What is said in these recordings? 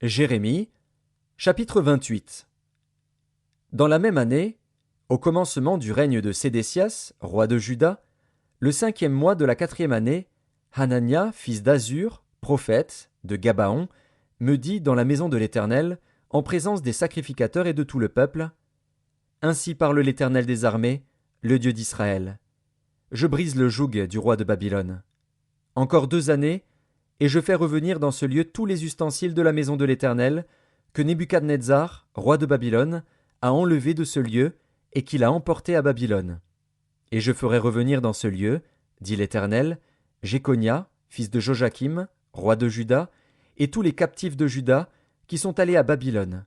Jérémie, chapitre 28. Dans la même année, au commencement du règne de Sédécias, roi de Juda, le 5e mois de la 4e année, Hanania, fils d'Azur, prophète, de Gabaon, me dit dans la maison de l'Éternel, en présence des sacrificateurs et de tout le peuple, Ainsi parle l'Éternel des armées, le Dieu d'Israël. Je brise le joug du roi de Babylone. Encore 2 années, et je fais revenir dans ce lieu tous les ustensiles de la maison de l'Éternel, que Nebuchadnezzar, roi de Babylone, a enlevés de ce lieu, et qu'il a emportés à Babylone. Et je ferai revenir dans ce lieu, dit l'Éternel, Jéconia, fils de Joachim, roi de Juda, et tous les captifs de Juda, qui sont allés à Babylone,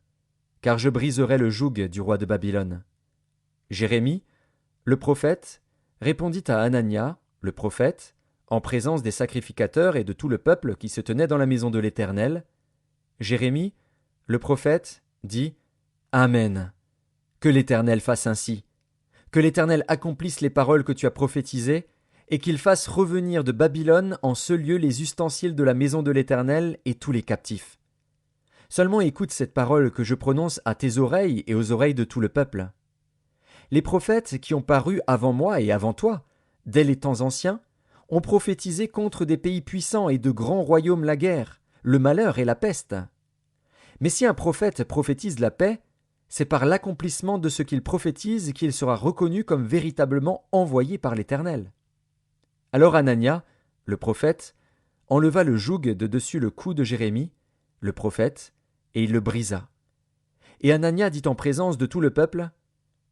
car je briserai le joug du roi de Babylone. Jérémie, le prophète, répondit à Hanania, le prophète, en présence des sacrificateurs et de tout le peuple qui se tenait dans la maison de l'Éternel. Jérémie, le prophète, dit Amen. Que l'Éternel fasse ainsi. Que l'Éternel accomplisse les paroles que tu as prophétisées, et qu'il fasse revenir de Babylone en ce lieu les ustensiles de la maison de l'Éternel et tous les captifs. Seulement écoute cette parole que je prononce à tes oreilles et aux oreilles de tout le peuple. Les prophètes qui ont paru avant moi et avant toi, dès les temps anciens, ont prophétisé contre des pays puissants et de grands royaumes la guerre, le malheur et la peste. Mais si un prophète prophétise la paix, c'est par l'accomplissement de ce qu'il prophétise qu'il sera reconnu comme véritablement envoyé par l'Éternel. Alors Hanania, le prophète, enleva le joug de dessus le cou de Jérémie, le prophète, et il le brisa. Et Hanania dit en présence de tout le peuple,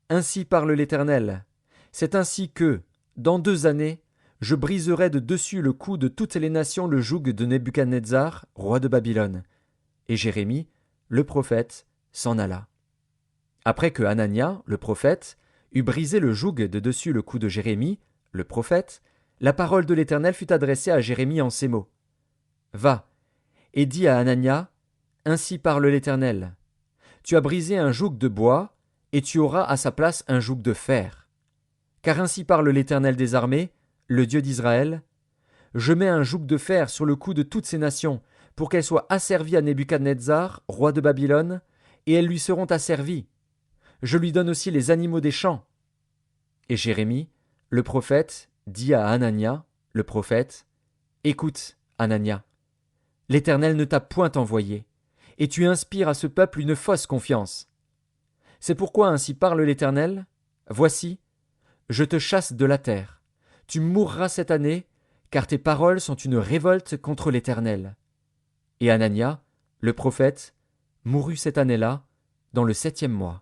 Ainsi parle l'Éternel, c'est ainsi que, dans 2 années, je briserai de dessus le cou de toutes les nations le joug de Nebuchadnezzar, roi de Babylone. Et Jérémie, le prophète, s'en alla. Après que Hanania, le prophète, eut brisé le joug de dessus le cou de Jérémie, le prophète, la parole de l'Éternel fut adressée à Jérémie en ces mots. Va, et dis à Hanania, Ainsi parle l'Éternel. Tu as brisé un joug de bois, et tu auras à sa place un joug de fer. Car ainsi parle l'Éternel des armées, le Dieu d'Israël. Je mets un joug de fer sur le cou de toutes ces nations, pour qu'elles soient asservies à Nebuchadnezzar, roi de Babylone, et elles lui seront asservies. Je lui donne aussi les animaux des champs. Et Jérémie, le prophète, dit à Hanania, le prophète, Écoute, Hanania, l'Éternel ne t'a point envoyé, et tu inspires à ce peuple une fausse confiance. C'est pourquoi ainsi parle l'Éternel, Voici, je te chasse de la terre. Tu mourras cette année, car tes paroles sont une révolte contre l'Éternel. Et Hanania, le prophète, mourut cette année-là, dans le 7e mois.